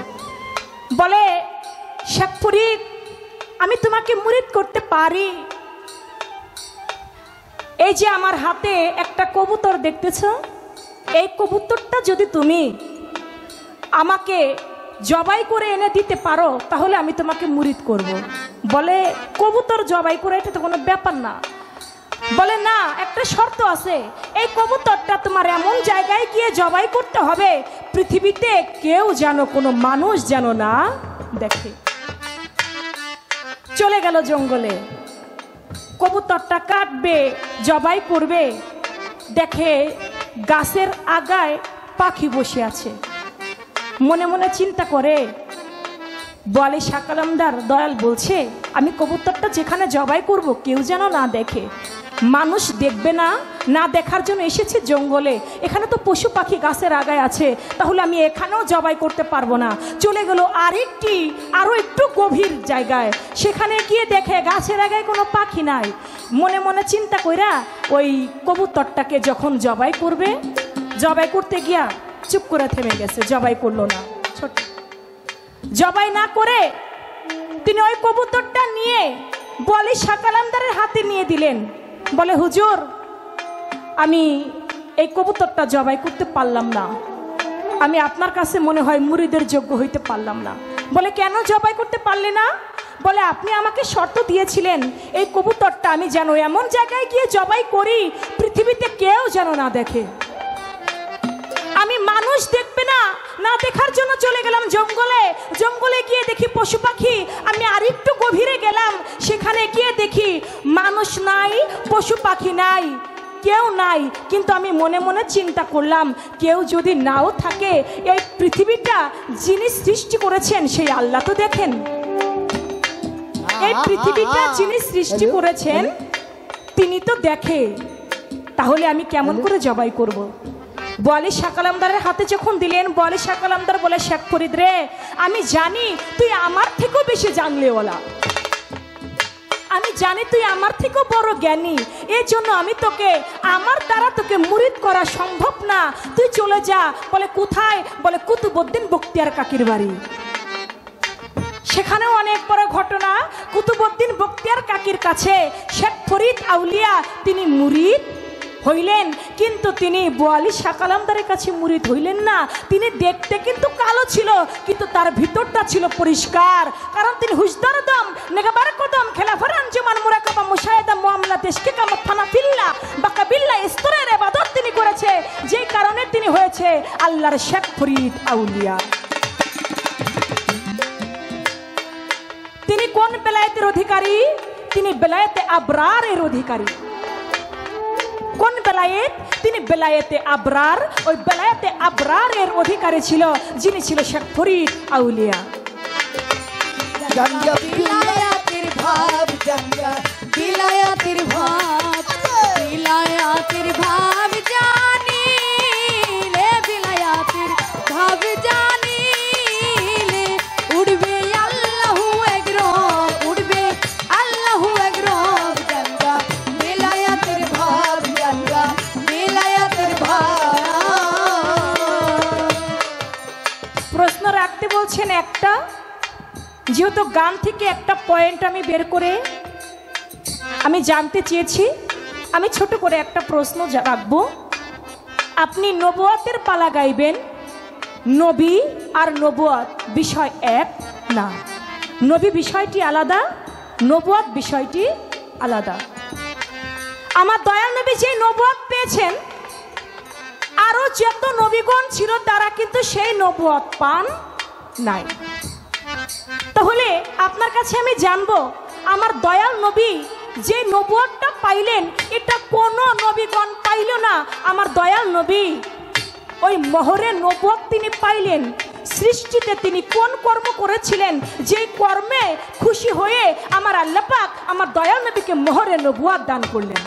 S1: বলে, শেখ ফরিদ আমি তোমাকে মুরিদ করতে পারি। এই যে আমার হাতে একটা কবুতর দেখতেছ, এই কবুতরটা যদি তুমি আমাকে জবাই করে এনে দিতে পারো তাহলে আমি তোমাকে মুরিদ করব। বলে, কবুতর জবাই করে এটা তো কোনো ব্যাপার না। বলে, না, একটা শর্ত আছে, এই কবুতরটা তোমার এমন জায়গায় গিয়ে জবাই করতে হবে পৃথিবীতে কেউ যেন, কোনো মানুষ যেন না দেখে। চলে গেল জঙ্গলে, কবুতরটা কাটবে, জবাই করবে, দেখে গাছের আগায় পাখি বসে আছে। মনে মনে চিন্তা করে, বলে শাহ কলমদার দয়াল বলছে আমি কবুতরটা যেখানে জবাই করব কেউ যেন না দেখে, মানুষ দেখবে না, না দেখার জন্য এসেছে জঙ্গলে, এখানে তো পশু পাখি গাছের আগায় আছে, তাহলে আমি এখানেও জবাই করতে পারবো না। চলে গেল আরো একটু গভীর জায়গায়, সেখানে গিয়ে দেখে গাছের আগায় কোনো পাখি নাই। মনে মনে চিন্তা কইরা ওই কবুতরটাকে যখন জবাই করবে, জবাই করতে গিয়া চুপ করে থেমে গেছে, জবাই করলো না। ছোট জবাই না করে তিনি ওই কবুতরটা নিয়ে বলে শাহ কলমদারের হাতে নিয়ে দিলেন। বলে, হুজুর আমি এই কবুতরটা জবাই করতে পারলাম না, আমি আপনার কাছে মনে হয় মুরিদের যোগ্য হইতে পারলাম না। বলে কেন জবাই করতে পারলে না? বলে আপনি আমাকে শর্ত দিয়েছিলেন এই কবুতরটা আমি যেন এমন জায়গায় গিয়ে জবাই করি পৃথিবীতে কেউ যেন না দেখে। আমি মানুষ দেখবে না না দেখার জন্য চলে গেলাম জঙ্গলে। জঙ্গলে গিয়ে দেখি পশু পাখি। আমি আরেকটু গভীরে গেলাম, সেখানে গিয়ে দেখি মানুষ নাই, পশু পাখি নাই, কেউ নাই। কিন্তু আমি মনে মনে চিন্তা করলাম, কেউ যদি নাও থাকে এই পৃথিবীটা যিনি সৃষ্টি করেছেন সেই আল্লাহ তো দেখেন। এই পৃথিবীটা যিনি সৃষ্টি করেছেন তিনি তো দেখে। তাহলে আমি কেমন করে জবাই করব? বলি শাহ কালামদারের হাতে যখন দিলেন, বলি শাহ কালামদার বলে, শেখ ফরিদ রে, আমি জানি তুই আমার থেকেও বেশি জানলেওয়ালা, আমি জানি তুই আমার থেকেও বড় জ্ঞানী। এই জন্য আমি তোকে, আমার দ্বারা তোকে মুরিদ করা সম্ভব না, তুই চলে যা। বলে কোথায়? বলে কুতুবউদ্দিন বখতিয়ার কাকির বাড়ি। সেখানেও অনেক বড় ঘটনা। কুতুবউদ্দিন বখতিয়ার কাকির কাছে শেখ ফরিদ আউলিয়া তিনি মুরিদ হইলেন, কিন্তু তিনি বোয়ালি শাহ কালামদারের কাছে মুরিদ হইলেন না। তিনি দেখতে কিন্তু কালো ছিল, কিন্তু তার ভিতরটা ছিল পরিষ্কার। কারণ তিনি হুজদার দম নেগাবার কদম খেলাফার আঞ্জুমান মুরাকাবা মুশাহেদা মুআমালা দেশকে কামত ফানাফিল্লা বাকাবিল্লা স্তরের ইবাদত তিনি করেছে, যেই কারণে তিনি হয়েছে আল্লাহর শেখ ফরিদ আউলিয়া। তিনি কোন বেলায়েতের অধিকারী? তিনি বেলায়েতে আবরারের অধিকারী। কোন বেলায়েত? তিনি বেলায়েতে আবরার। ওই বেলায়েতে আবরারের অধিকারী ছিল যিনি ছিল শেখ ফরিদ আউলিয়া।
S4: বিলায়াতের ভাব জানিয়া, বিলায়াতের ভাব, বিলায়াতের ভাব জানিলে, বিলায়াতের ভাব জানিলে উড়বে আল্লাহু একরব, উড়বে আল্লাহু একরব জানবা, বিলায়াতের ভাব জানবা, বিলায়াতের ভাব।
S1: প্রশ্ন রাখতে বলছেন একটা, যেহেতু গান থেকে একটা পয়েন্ট আমি বের করে আমি জানতে চেয়েছি, আমি ছোট করে একটা প্রশ্ন রাখবো। আপনি নবুয়াতের পালা গাইবেন, নবী আর নবুয়াত বিষয় এক না। নবী বিষয়টি আলাদা, নবুয়াত বিষয়টি আলাদা। আমার দয়াল নবী যে নবুয়াত পেয়েছেন, আরো যত নবীগণ ছিল তারা কিন্তু সেই নবুয়াত পান নাই। তাহলে আপনার কাছে আমি জানবো, আমার দয়াল নবী যে নবুয়াতটা পাইলেন এটা কোন নবীগণ পাইল না। আমার দয়াল নবী ওই মোহরে নবুয়াত তিনি পাইলেন। সৃষ্টিতে তিনি কোন কর্ম করেছিলেন, যে কর্মে খুশি হয়ে আমার আল্লাহ পাক আমার দয়াল নবীকে মোহরে নবুয়াত দান করলেন।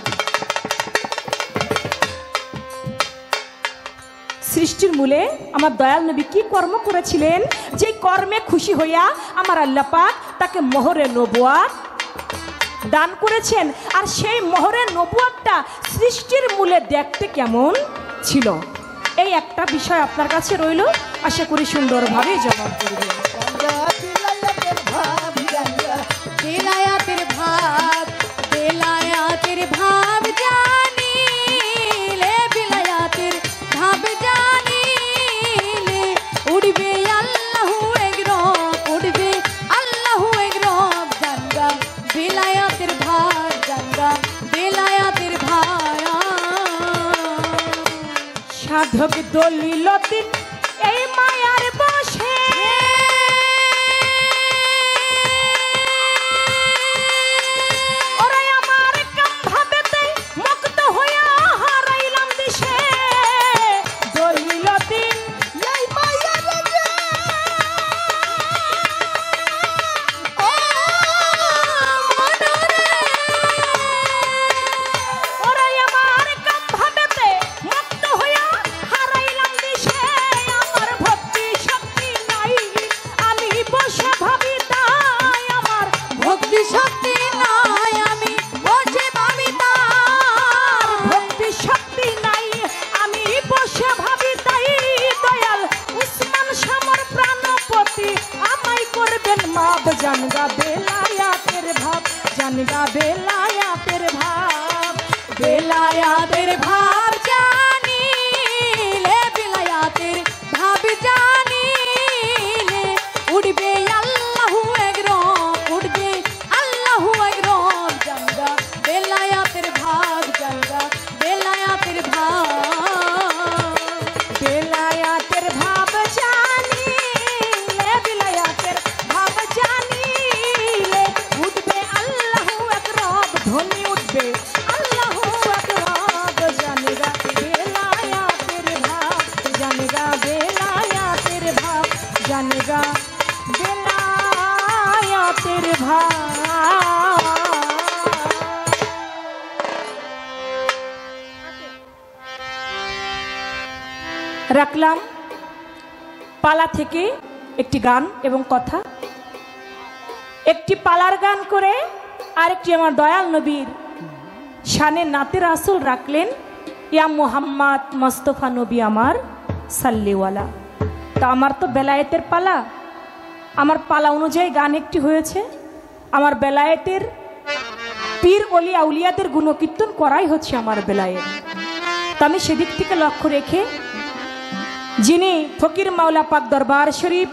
S1: সৃষ্টির মূলে আমার দয়াল নবী কি কর্ম করেছিলেন, যে কর্মে খুশি হইয়া আমার আল্লাহ পাক তাকে মোহরে নবুয়াত দান করেছেন। আর সেই মোহরে নবুয়াতটা সৃষ্টির মূলে দেখতে কেমন ছিল, এই একটা বিষয় আপনার কাছে রইল। আশা করি সুন্দরভাবে জবাব করবেন।
S4: বিলায়াতের ভাব জানিয়া, বিলায়াতের ভাব, বিলায়াতের ভাব জানিলে, বিলায়াতের ভাব জানিলে উড়বে আল্লাহু একরব, উড়বে আল্লাহু একরব জানবা, বিলায়াতের ভাব জানবা, বিলায়াতের ভাব।
S1: সাধক দলিল তিন এই মায়ার বসে, ওরে আমার কাম ভাবেতে মুক্ত হইয়া হারাইলাম দিশে। দলিল তিন এই মায়ার বসে, ও মনরে, ওরে আমার কাম ভাবেতে মুক্ত হইয়া হারাইলাম দিশে। রাখলাম পালা থেকে একটি গান এবং কথা, একটি পালার গান করে আরেকটি আমার দয়াল নবীর শানে নাতে রাসূল রাখলেন, ইয়া মুহাম্মদ মুস্তাফা নবী আমার সাল্লিওয়ালা। তা আমার তো বেলায়েতের পালা, আমার পালা অনুযায়ী গান একটি হয়েছে। আমার বেলায়েতের পীর অলি আউলিয়াদের গুণকীর্তন করাই হচ্ছে আমার বেলায়েত। তো আমি সেদিক থেকে লক্ষ্য রেখে যিনি ফকির মাওলা পাক দরবার শরীফ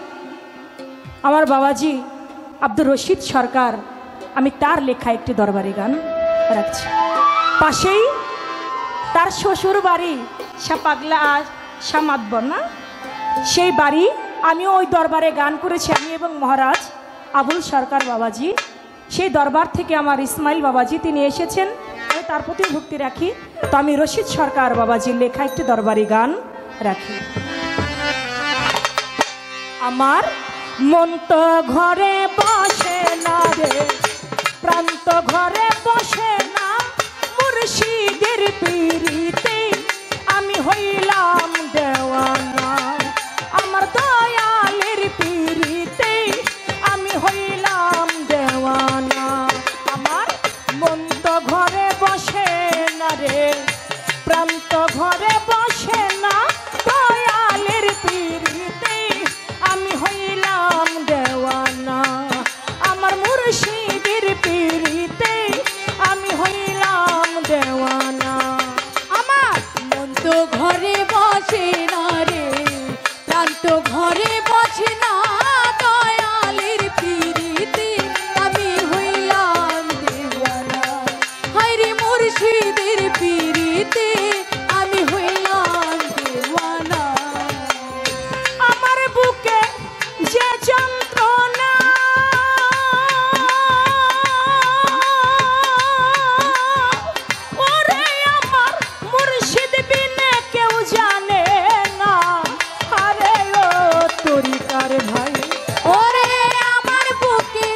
S1: আমার বাবাজি আব্দুর রশিদ সরকার, আমি তার লেখা একটি দরবারি গান রাখছি। পাশেই তার শ্বশুর বাড়ি শাপাগলা শামাতবর না, সেই বাড়ি আমিও ওই দরবারে গান করেছি, আমি এবং মহারাজ আবুল সরকার বাবাজি। সেই দরবার থেকে আমার ইসমাইল বাবাজি তিনি এসেছেন, আমি তার প্রতি ভক্তি রাখি। তো আমি রশিদ সরকার বাবাজির লেখা একটি দরবারি গান রাখি। আমার মন তো ঘরে বসে না রে, প্রান্ত ঘরে বসে না, মুর্শিদের পীরিতে আমি হইলাম দেওয়ানা। আমার দয়ালের পীরিতে আমি হইলাম দেওয়ানা। আমার মন তো ঘরে বসে না রে, প্রান্ত ঘরে বসে না, দয়ালের পীরিতে আমি হইলাম দেওয়ানা। আমার মুর্শিদের পীরিতে আমি হইলাম দেওয়ানা।
S4: আমার মন তো ঘরে বসে না রে, প্রাণ তো ঘরে বসে না, দয়ালের পীরিতে আমি হইলাম দেওয়ানা। হায়রে মুর্শিদের পীরিতে আমি হইলাম দেওয়ানা।
S1: আমার বুকে যে যন্ত্রণা, ওরে আমার মুর্শিদ বিনে কেউ জানে না। আরে ও তরিকার ভাই,
S4: ওরে আমার বুকে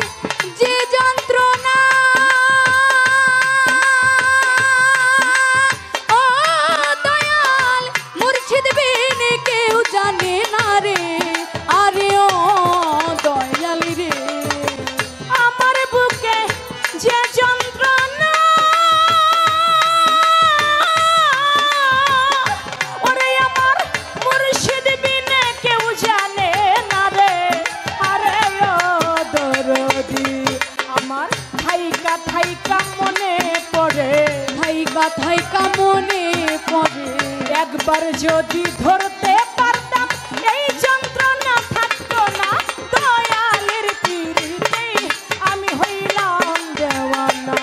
S4: যে যন্ত্রণা, ও দয়াল মুর্শিদ বিনে কেউ জানে না রে। আরে ও দয়াল রে,
S1: আমার বুকে যে যন্ত্রণা, ওরে আমার মুর্শিদ বিনে কেউ জানে না রে। আরে ও দরদি, আমার থাইকা থাইকা মনে পড়ে,
S4: থাইকা থাইকা মনে পড়ে।
S1: একবার যদি ধরতে পারতাম এই যন্ত্রণা থাকতো না। দয়ালের পীরিতে আমি হইলাম দেওয়ানা।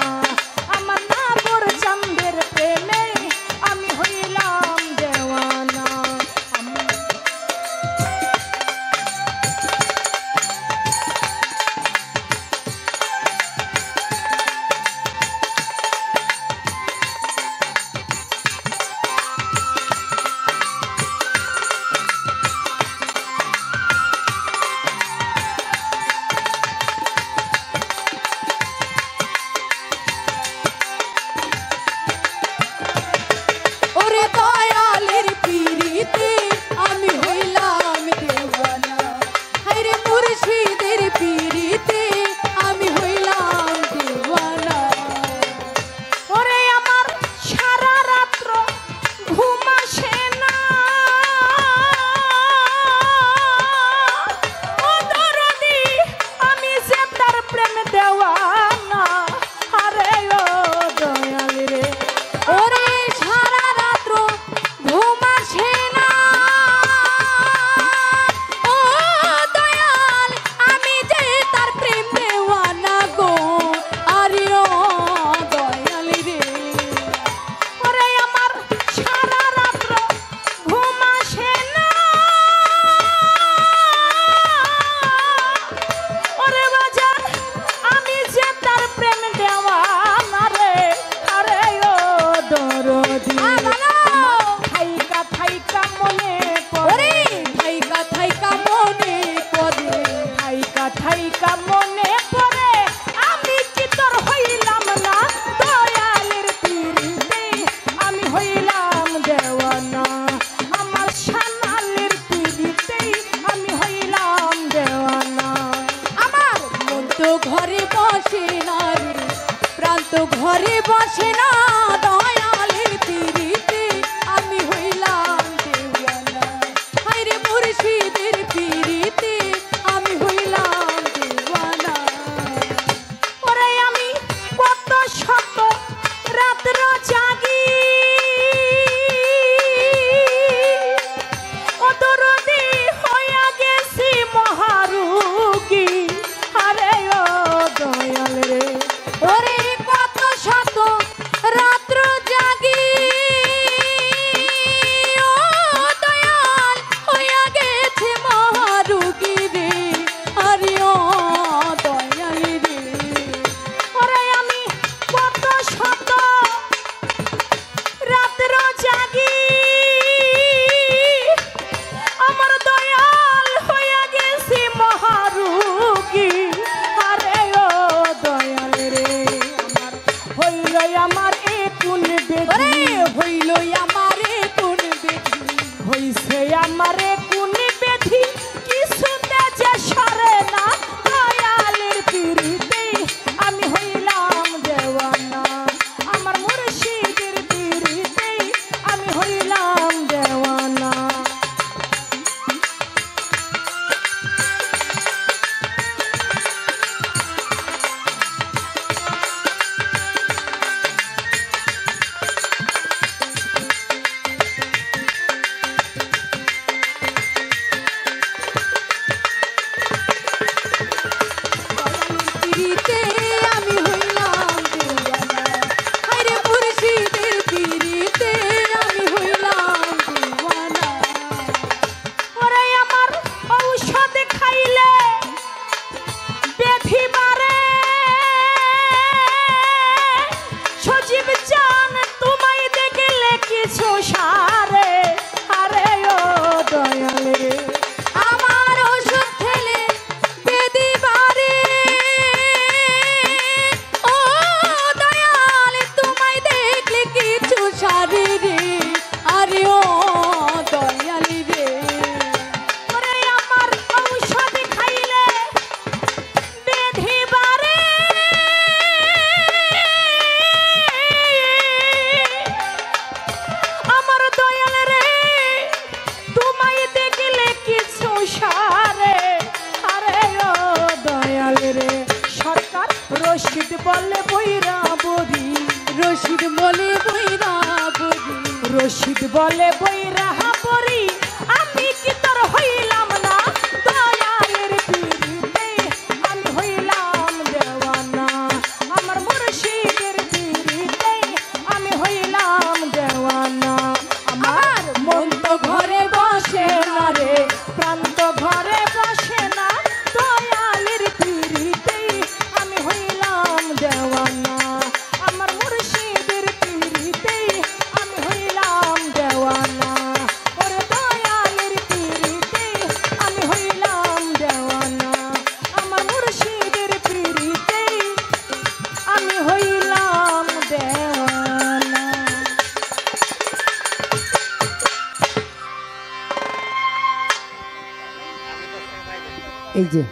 S1: আমার নাগর চাঁদের প্রেমে আমি হইলাম দেওয়ানা। সারে আরে ও দয়াল রে
S4: আমার ওষুধ খেলে বেদি বারে ও দয়াল তোমায় দেখলে কিছু সারি রে আরে ও দয়াল রে
S1: ওরে আমার ঔষধ খাইলে বেধি বারে আমার দয়াল রে তোমায় দেখলে কিছু সারে আরে ও দয়াল রে সরকার রশিদ বলে বইরা বরি
S4: রশিদ বলে বইরা বলি
S1: রশিদ বলে বইরা বরি আমি কি তোর হইলাম না দয়ালের পিরিতে আমি হইলাম দেওয়ানা আমার মুর্শিদের পিরিতে আমি হইলাম দেওয়ানা আমার মন তো ঘরে বসে না রে প্রাণ তো ঘরে বসে না দয়ালের পিরিতে আমি হইলাম দেওয়ানা আমার মুর্শিদের পিরিতে আমি হইলাম দেওয়ানা ওরে দয়ালের পিরিতে আমি হইলাম দেওয়ানা আমার মুর্শিদের পিরিতে আমি হইলাম দেওয়ানা।
S3: এই যে